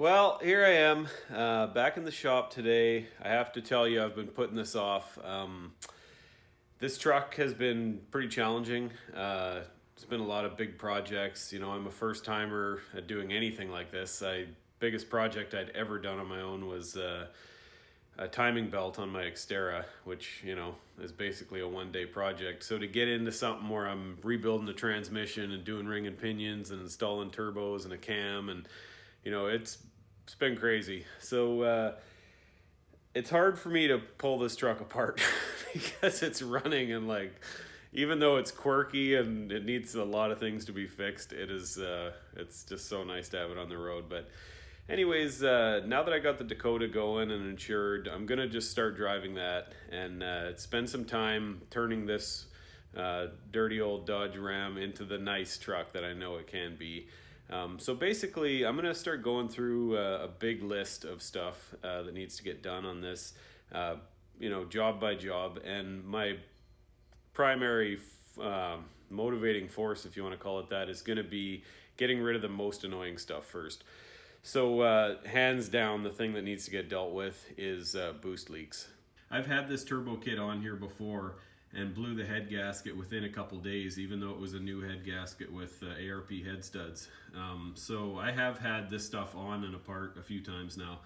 Well, here I am, back in the shop today. I have to tell you, I've been putting this off. This truck has been pretty challenging. It's been a lot of big projects. You know, I'm a first timer at doing anything like this. Biggest project I'd ever done on my own was a timing belt on my Xterra, which, you know, is basically a one-day project. So to get into something where I'm rebuilding the transmission and doing ring and pinions and installing turbos and a cam, and you know, it's been crazy. So it's hard for me to pull this truck apart because it's running, and like, even though it's quirky and it needs a lot of things to be fixed, it's just so nice to have it on the road. But anyways, now that I got the Dakota going and insured, I'm gonna just start driving that and spend some time turning this dirty old Dodge Ram into the nice truck that I know it can be. So basically, I'm going to start going through a big list of stuff that needs to get done on this, you know, job by job. And my primary motivating force, if you want to call it that, is going to be getting rid of the most annoying stuff first. So hands down, the thing that needs to get dealt with is boost leaks. I've had this turbo kit on here before and blew the head gasket within a couple days, even though it was a new head gasket with ARP head studs. So I have had this stuff on and apart a few times now.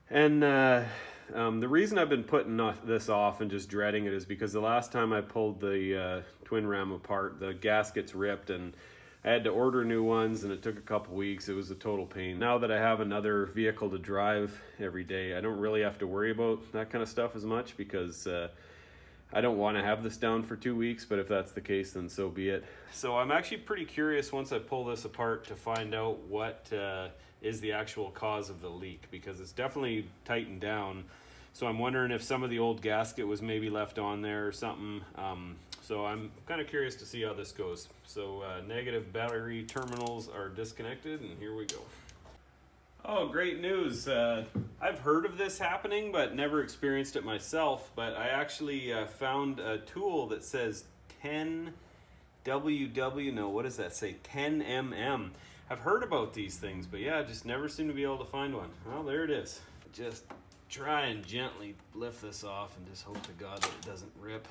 And the reason I've been putting this off and just dreading it is because the last time I pulled the twin ram apart, the gaskets ripped and I had to order new ones, and it took a couple weeks. It was a total pain. Now that I have another vehicle to drive every day, I don't really have to worry about that kind of stuff as much because I don't want to have this down for 2 weeks, but if that's the case, then so be it. So I'm actually pretty curious once I pull this apart to find out what is the actual cause of the leak, because it's definitely tightened down. So I'm wondering if some of the old gasket was maybe left on there or something. So I'm kind of curious to see how this goes. So negative battery terminals are disconnected, and here we go. Oh, great news. I've heard of this happening, but never experienced it myself. But I actually found a tool that says 10WW, no, what does that say? 10mm. I've heard about these things, but yeah, just never seem to be able to find one. Well, there it is. Just try and gently lift this off and just hope to God that it doesn't rip.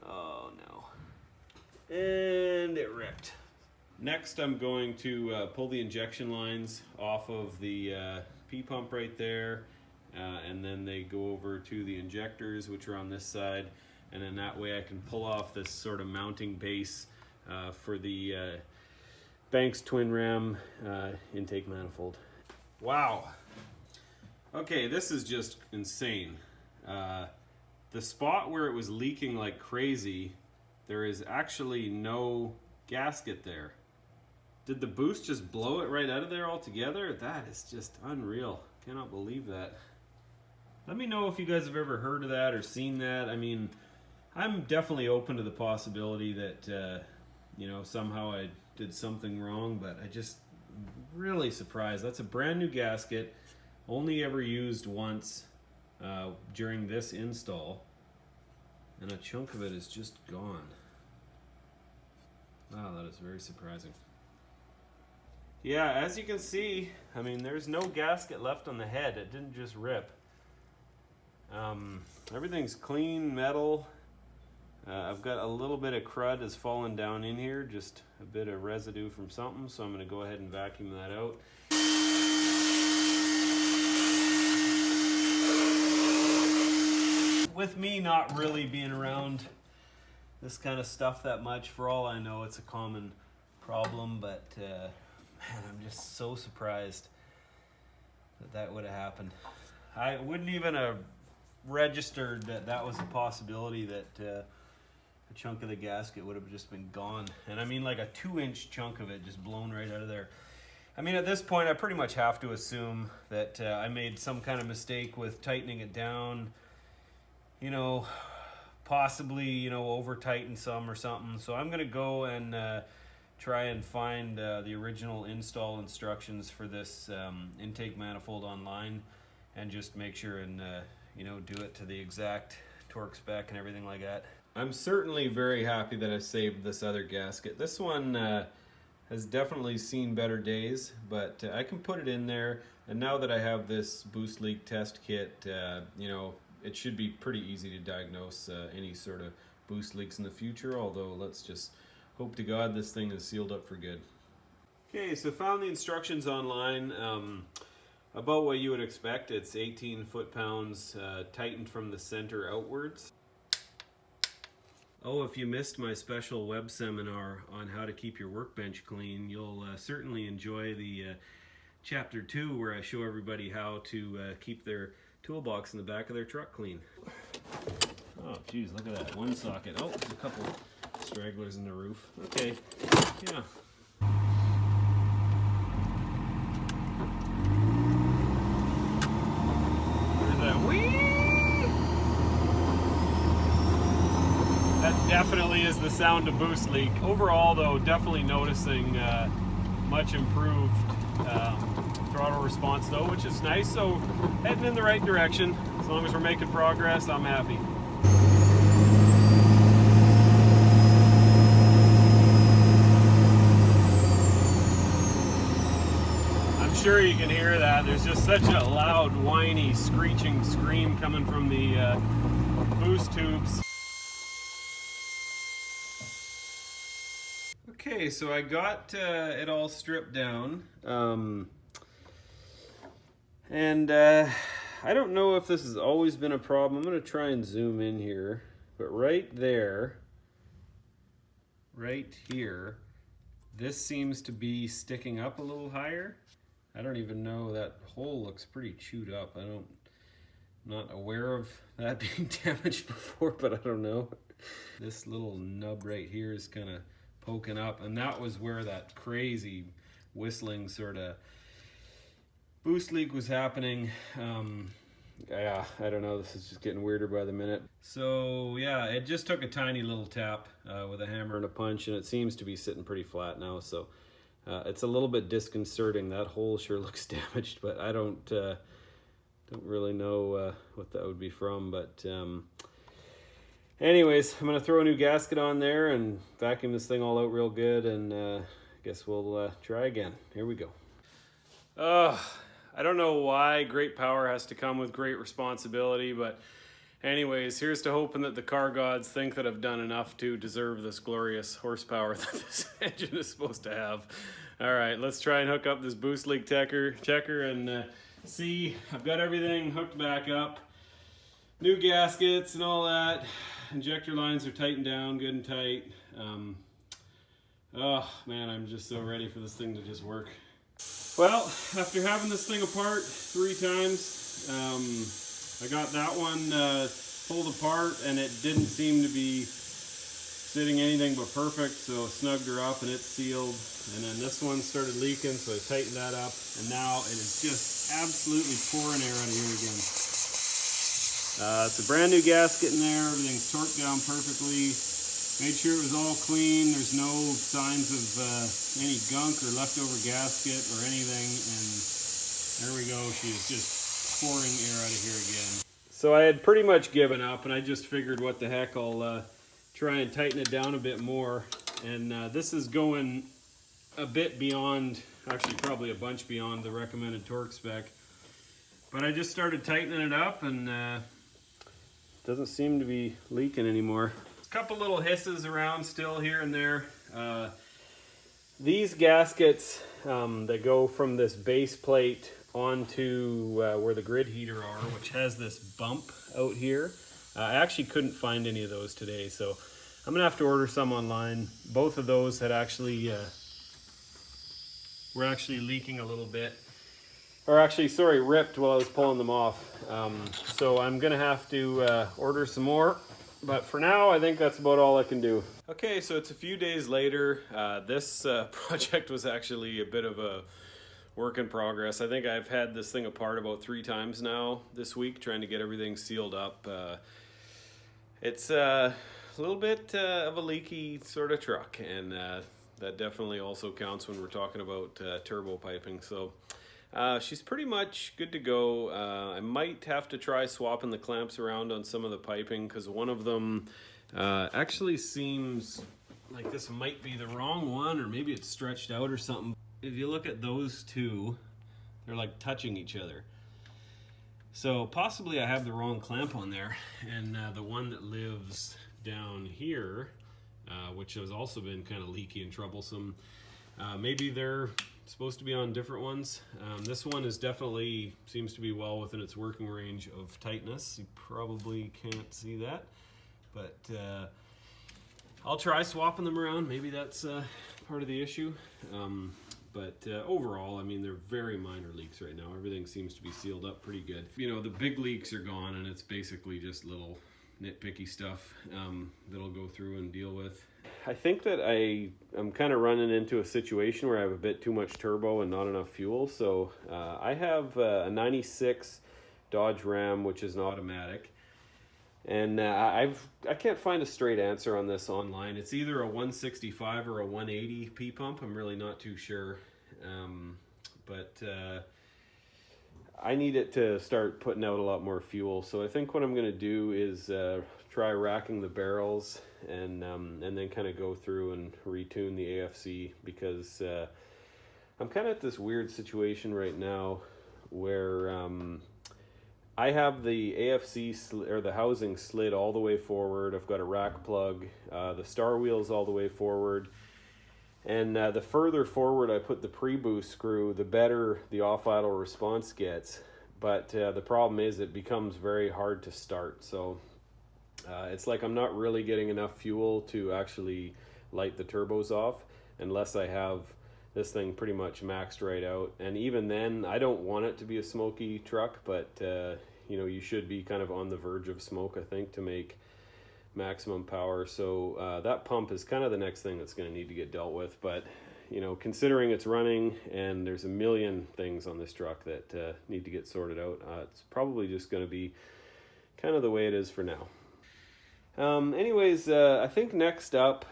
Oh, no. And it ripped. Next, I'm going to pull the injection lines off of the P-pump right there, and then they go over to the injectors, which are on this side, and then that way I can pull off this sort of mounting base for the Banks twin ram intake manifold. Wow. Okay, this is just insane. The spot where it was leaking like crazy, there is actually no gasket there. Did the boost just blow it right out of there altogether? That is just unreal. Cannot believe that. Let me know if you guys have ever heard of that or seen that. I mean, I'm definitely open to the possibility that, you know, somehow I did something wrong, but I just really surprised. That's a brand new gasket, only ever used once during this install, and a chunk of it is just gone. Wow, that is very surprising. Yeah, as you can see, I mean, there's no gasket left on the head. It didn't just rip. Everything's clean, metal. I've got a little bit of crud has fallen down in here, just a bit of residue from something, so I'm going to go ahead and vacuum that out. With me not really being around this kind of stuff that much, for all I know, it's a common problem, but man, I'm just so surprised that that would have happened. I wouldn't even have registered that that was a possibility, that a chunk of the gasket would have just been gone. And I mean, like a 2-inch chunk of it just blown right out of there. I mean, at this point, I pretty much have to assume that I made some kind of mistake with tightening it down, you know, possibly, you know, over tighten some or something. So I'm gonna go and try and find the original install instructions for this intake manifold online, and just make sure and you know, do it to the exact torque spec and everything like that. I'm certainly very happy that I saved this other gasket. This one has definitely seen better days, but I can put it in there. And now that I have this boost leak test kit, you know, it should be pretty easy to diagnose any sort of boost leaks in the future, although let's just hope to God this thing is sealed up for good. Okay, so found the instructions online. About what you would expect. It's 18 foot-pounds tightened from the center outwards. Oh, if you missed my special web seminar on how to keep your workbench clean, you'll certainly enjoy the chapter 2 where I show everybody how to keep their toolbox in the back of their truck clean. Oh, geez, look at that. One socket. Oh, there's a couple stragglers in the roof. Okay, yeah. That definitely is the sound of boost leak. Overall though, definitely noticing much improved throttle response though, which is nice. So heading in the right direction. As long as we're making progress, I'm happy. I'm sure you can hear that. There's just such a loud, whiny, screeching scream coming from the boost tubes. Okay, so I got it all stripped down, and I don't know if this has always been a problem. I'm going to try and zoom in here, but right there, right here, this seems to be sticking up a little higher. I don't even know, that hole looks pretty chewed up. I'm not aware of that being damaged before, but I don't know. This little nub right here is kind of poking up, and that was where that crazy whistling sort of boost leak was happening. Yeah, I don't know, this is just getting weirder by the minute. So yeah, it just took a tiny little tap with a hammer and a punch, and it seems to be sitting pretty flat now. So it's a little bit disconcerting. That hole sure looks damaged, but I don't really know what that would be from. But anyways, I'm going to throw a new gasket on there and vacuum this thing all out real good, and I guess we'll try again. Here we go. I don't know why great power has to come with great responsibility, but anyways, here's to hoping that the car gods think that I've done enough to deserve this glorious horsepower that this engine is supposed to have. All right, let's try and hook up this boost leak checker and see. I've got everything hooked back up. New gaskets and all that. Injector lines are tightened down good and tight. Oh man, I'm just so ready for this thing to just work. Well, after having this thing apart 3 times, I got that one pulled apart, and it didn't seem to be sitting anything but perfect, so I snugged her up and it's sealed. And then this one started leaking, so I tightened that up, and now it is just absolutely pouring air out of here again. It's a brand new gasket in there, everything's torqued down perfectly. Made sure it was all clean, there's no signs of any gunk or leftover gasket or anything, and there we go, she's just pouring air out of here again. So I had pretty much given up, and I just figured what the heck, I'll try and tighten it down a bit more. And this is going a bit beyond, actually probably a bunch beyond the recommended torque spec. But I just started tightening it up, and doesn't seem to be leaking anymore. A couple little hisses around still here and there. These gaskets that go from this base plate onto where the grid heater are, which has this bump out here. I actually couldn't find any of those today, so I'm gonna have to order some online. Both of those had actually were actually leaking a little bit, or actually, sorry, ripped while I was pulling them off. So I'm gonna have to order some more. But for now, I think that's about all I can do. Okay, so it's a few days later. This project was actually a bit of a work in progress. I think I've had this thing apart about 3 times now this week, trying to get everything sealed up. It's a little bit of a leaky sort of truck, and that definitely also counts when we're talking about turbo piping. So she's pretty much good to go. I might have to try swapping the clamps around on some of the piping, because one of them actually seems like this might be the wrong one, or maybe it's stretched out or something. If you look at those two, they're like touching each other. So possibly I have the wrong clamp on there, and the one that lives down here, which has also been kind of leaky and troublesome, maybe they're supposed to be on different ones. This one is definitely seems to be well within its working range of tightness. You probably can't see that, but I'll try swapping them around. Maybe that's part of the issue. But overall, I mean, they're very minor leaks right now. Everything seems to be sealed up pretty good. You know, the big leaks are gone, and it's basically just little nitpicky stuff that I'll go through and deal with. I think that I'm kind of running into a situation where I have a bit too much turbo and not enough fuel. So I have a 96 Dodge Ram, which is an automatic. And I can't find a straight answer on this online. It's either a 165 or a 180 P pump. I'm really not too sure. But I need it to start putting out a lot more fuel. So I think what I'm going to do is try racking the barrels and then kind of go through and retune the AFC, because I'm kind of at this weird situation right now where I have the AFC or the housing slid all the way forward. I've got a rack plug, the star wheels all the way forward. And the further forward I put the pre-boost screw, the better the off-idle response gets. But the problem is it becomes very hard to start. So it's like I'm not really getting enough fuel to actually light the turbos off unless I have this thing pretty much maxed right out. And even then, I don't want it to be a smoky truck, but you know, you should be kind of on the verge of smoke, I think, to make maximum power. So that pump is kind of the next thing that's going to need to get dealt with. But you know, considering it's running and there's a million things on this truck that need to get sorted out, it's probably just going to be kind of the way it is for now. Anyways, I think next up,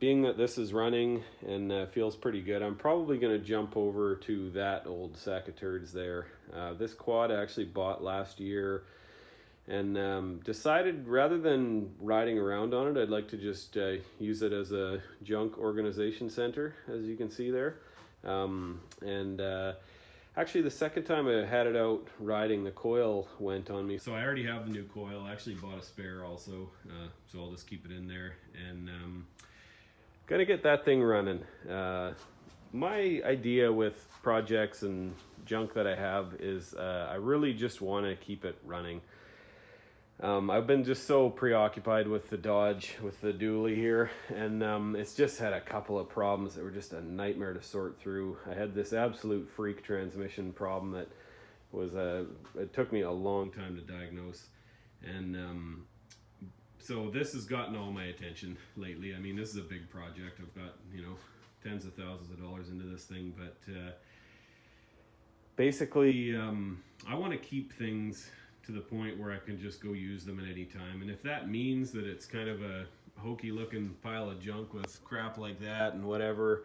being that this is running and feels pretty good, I'm probably going to jump over to that old sack of turds there. This quad I actually bought last year, and decided rather than riding around on it, I'd like to just use it as a junk organization center, as you can see there. Actually, the second time I had it out riding, the coil went on me. So I already have the new coil. I actually bought a spare also, so I'll just keep it in there. And gotta get that thing running. My idea with projects and junk that I have is I really just want to keep it running. I've been just so preoccupied with the Dodge, with the dually here, and it's just had a couple of problems that were just a nightmare to sort through. I had this absolute freak transmission problem that was it took me a long time to diagnose, and so this has gotten all my attention lately. I mean, this is a big project. I've got, you know, tens of thousands of dollars into this thing, but basically I want to keep things to the point where I can just go use them at any time. And if that means that it's kind of a hokey looking pile of junk with crap like that and whatever,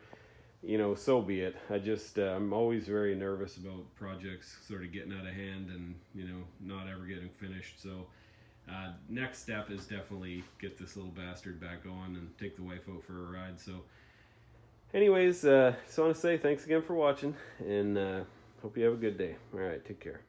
you know, so be it. I just I'm always very nervous about projects sort of getting out of hand and, you know, not ever getting finished. So next step is definitely get this little bastard back going and take the wife out for a ride. So anyways, just want to say thanks again for watching, and hope you have a good day. All right, take care.